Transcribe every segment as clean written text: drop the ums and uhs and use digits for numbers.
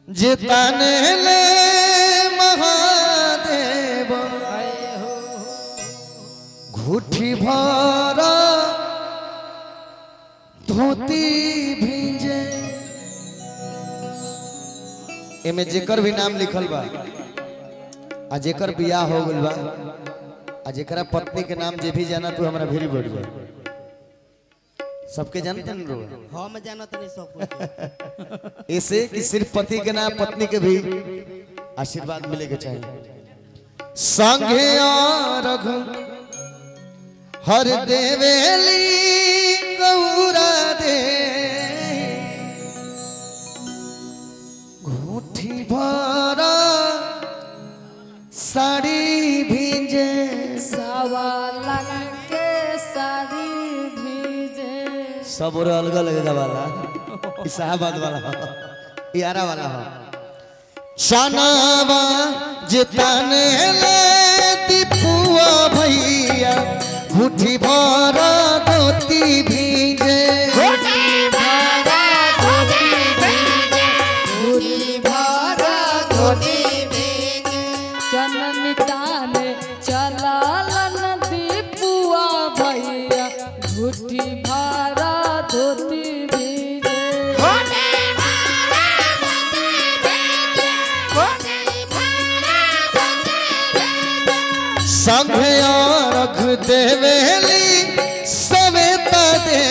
जिताने ले महादेव घुटी भरा धोती भींजे। एमे जेकर भी नाम लिखल बा आ जेकर बियाह हो गइल बा आ जेकरा पत्नी के नाम जे भी जाना तू हमरा भेरी बढ़ जा। सबके जानते हैं लोग? हम जानत नहीं सब ऐसे कि सिर्फ पति के नाम पत्नी के भी आशीर्वाद मिले के चाहिए। संगे रघु हर देवेली गौरा दे घूठी भरा साड़ी भींजे। सवा लाख के साड़ी भीजे। सब और अलग अलग वाला इसाहाबाद वाला यारा वाला हो। शानावा जिताने ले दीपुआ भैया घुटी भरा धोती भीजे। घुटी भरा धोती भीजे। घुटी भरा धोती भीजे। चनन ताने चला नदी पुआ भैया घुटी भरा धोती भीजे। संघे रख देवेली सवेता दे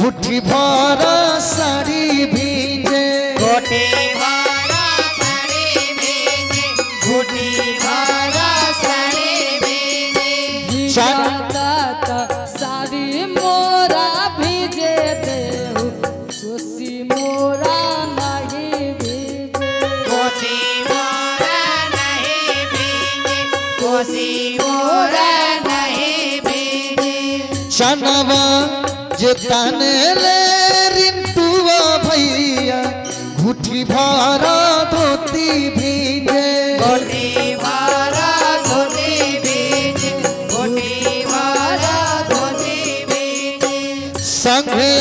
घुटी भरा साड़ी भीजे। घोटी भरा साड़ी भीजे। घोटी भरा साड़ी भीजे। जाता साड़ी मोरा भीजे देहु कोसी मोरा नहीं भीजे। कोसी मोरा नहीं भीजे। कोसी मोरा नहीं भीजे। चनवा जिताने ले रिंटुआ भैया घुटी भरा धोती भीजे। घोटी भरा धोती भीजे। घोटी भरा धोती भीजे। संघे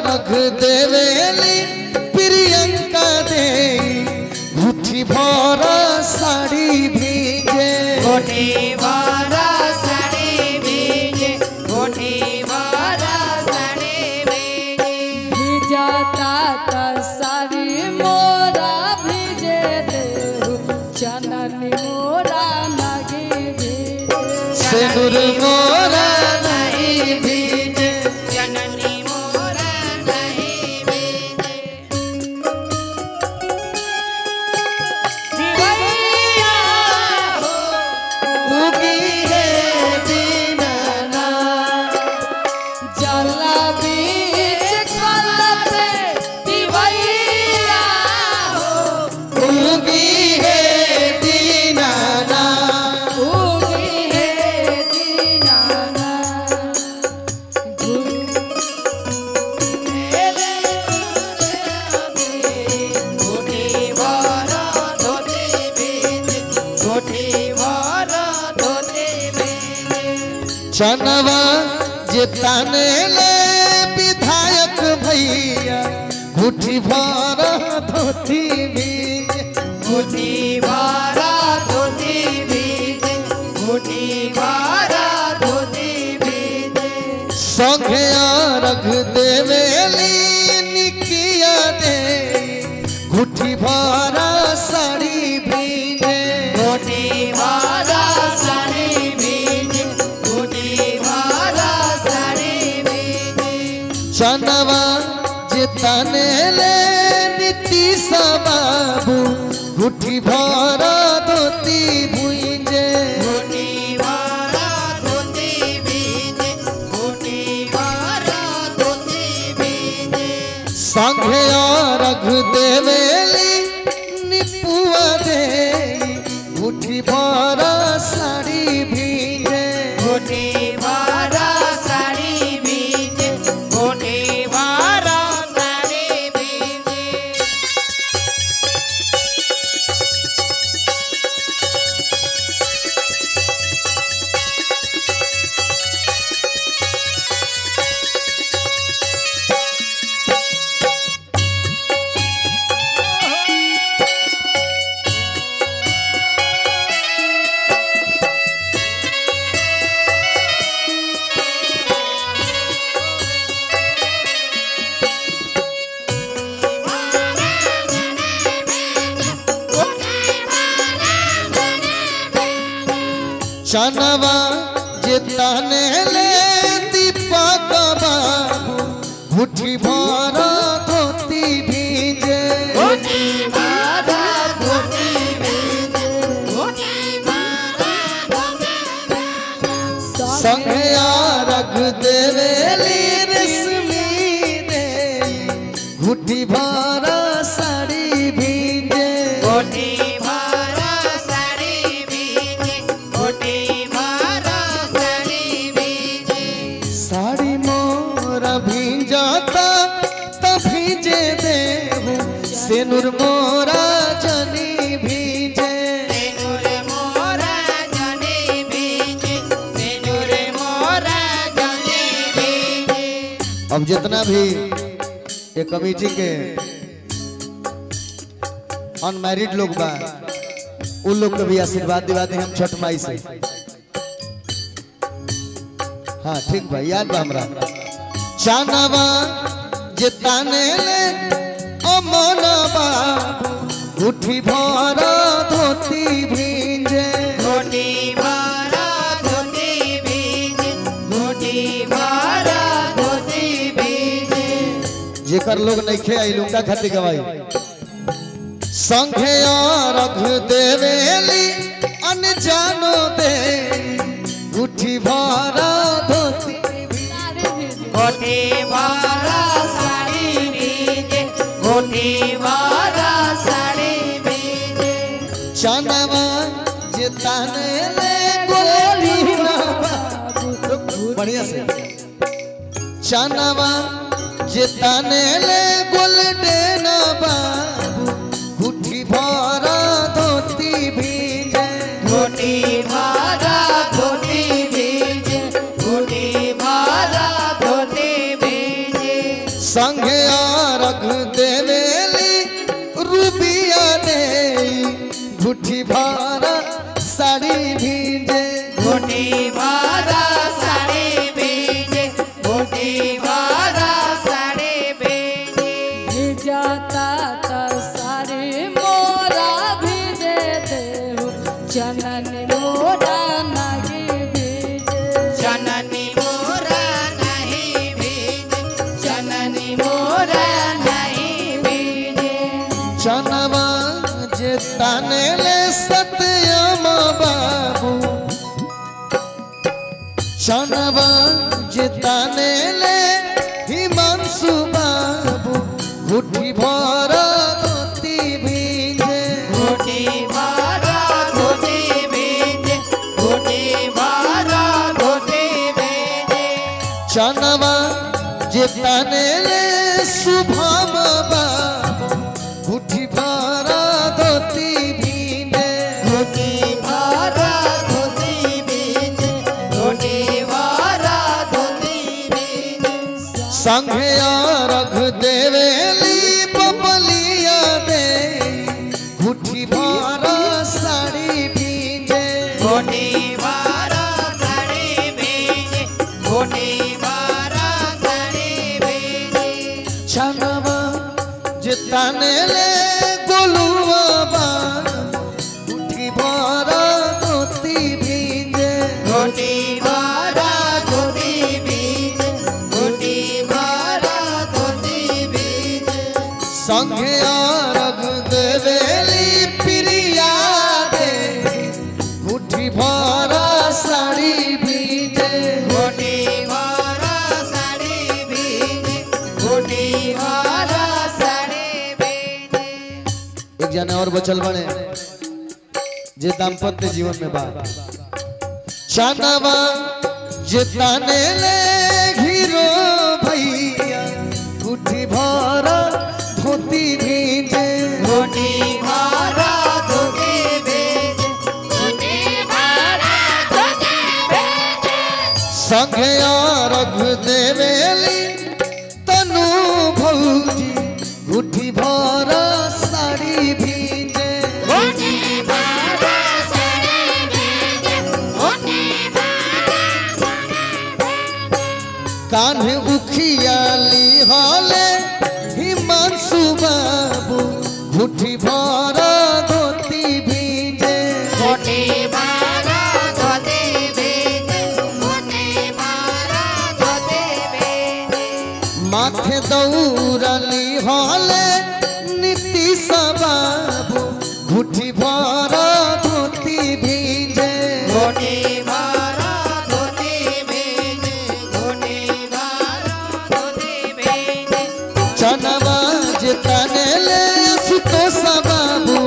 रख देवेली प्रियंका दे घुटी भरा साड़ी भीजे। घोटी भरा साड़ी भीजे। घोटी भरा साड़ी भीजे। जाता साड़ी मोरा भीजे देहु चनन मोरा नहीं भीजे। सिंदूर मोरा नहीं भीजे। जननी मोरा नहीं भीजे। भैया हो उगी है दीनाना जला बीच कलते दिवैया हो उगी है दीनाना उगी है दीनाना। घोटी भरा धोती भीजे। घोटी भरा धोती भीजे। चनवा जिताने ले विधायक भैया घुटी भरा धोती भीजे। घोटी भरा धोती भीजे। घोटी भरा धोती भीजे। संघे रख देवेली निकिया दे घुटी भरा साड़ी भीजे। घोटी भरा साड़ी भीजे। घोटी भरा साड़ी भीजे। चनवा जिताने ले नीतीश बाबू घुटी भरा धोती भीजे। घोटी भरा धोती भीजे। घोटी भरा धोती भीजे। संघे रख देवेली निपुआ दे घुटी भरा साड़ी भीजे। घोटी भरा साड़ी भीजे। घोटी भरा साड़ी भीजे। चनवा जिताने ले दीपक बाबू मुट्ठी भरा धोती भीजे धोती भरा धोती भीजे धोती भरा धोती संगे रख देवेली रश्मि दे मुट्ठी भरा साड़ी भीजे धोती भरा साड़ी भीजे धोती भरा साड़ी भीजे साड़ी मोरा भींजाता तब भीजे देहु सेनुर मोरा जनी भीजे सेनुर मोरा जनी भीजे सेनुर मोरा जनी भीजे। अब जितना भी ये कमेटी के अनमैरिड लोग बा उन लोग को भी आशीर्वाद दिवाते हैं हम छठ माई से। हाँ ठीक भाई याद बा हमरा चानवा जिताने ले अमनवा मुट्ठी भरा धोती भींजे धोती भरा धोती भीजे धोती भरा धोती भीजे जेकर लोग नहीं खे आई लुंगा खाती गवाई संघे रख देवेली अनजानो दे मुट्ठी भरा धोती धोती भरा साड़ी भीजे धोती भरा साड़ी भीजे चनवा जिताने ले गोली बढ़िया से चनवा जिताने ले गोल्डन बाबू मुट्ठी भरा धोती भीजे धोती भरा धोती भीजे धोती भरा धोती भीजे संगे रख देवेली रूबिया दे मुट्ठी भरा साड़ी भीजे धोती भरा साड़ी भीजे धोती भरा साड़ी भीजे जाता ता सारे मोरा भी दे दे हो चनन मोरा नहीं भीजे जननी मोरा नहीं भीजे जननी मोरा नहीं भीजे चनवा जिताने ले सत्यम बाबू चनवा जिताने ले हिमांशु बाबू मुट्ठी भरा धोती भीजे धोती भरा धोती भीजे धोती भरा धोती भीजे चनवा जिताने ले शुभम बाबू मुट्ठी भरा धोती भीजे धोती भरा धोती भीजे धोती भरा धोती भीजे संघे रख देवेली बबलिया दे मुट्ठी भरा साड़ी भीजे धोती भरा साड़ी भीजे धोती भरा साड़ी भीजे चनवा जिताने ले गोलुआ बाबू मुट्ठी भरा धोती भीजे धोती भरा धोती भीजे धोती भरा धोती भीजे संघे रख देवेली प्रिया दे मुट्ठी भरा साड़ी भीजे धोती भरा साड़ी भीजे धोती भरा साड़ी भीजे एक जने और बचल बने जे दाम्पत्य जीवन में बा चनवा जिताने ले घिरो भैया मुट्ठी भरा धोती भीजे धोती भरा धोती भीजे धोती भरा धोती भीजे संघे रख देवेली तनु भौजी मुट्ठी भरा साड़ी भीजे धोती भरा साड़ी भीजे धोती भरा कान्हे उखियाली हाले हिमांशु बाबू मुट्ठी भरा धोती भीजे धोती भरा धोती ताने ले सुतोष बाबू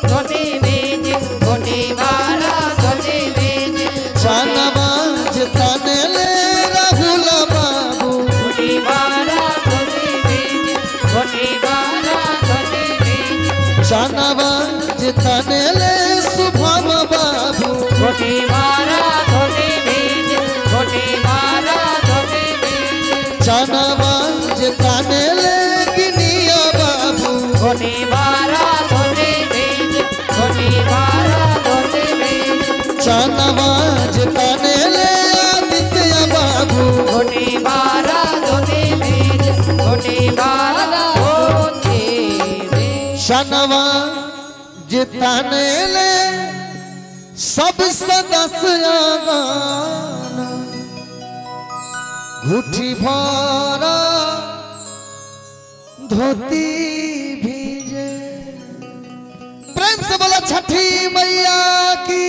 धोती बीज धोती वाला धोती बीज जानवाज ताने ले राहुल बाबू धोती वाला धोती बीज धोती वाला धोती बीज जानवाज ताने ले शुभम बाबू धोती वाला धोती बीज धोती वाला धोती बीज जानवाज ताने ले गिनिया बाबू धोती वाला धोती बीज धोती वाला धोती बीज जानवाज ताने ले आदित्य बाबू धोती वाला धोती बीज धोती वाला धोती बीज जानवाज ताने ले सब सदस्य गाना घुटी भरा धोती भीजे। प्रेम से बोला छठी मैया की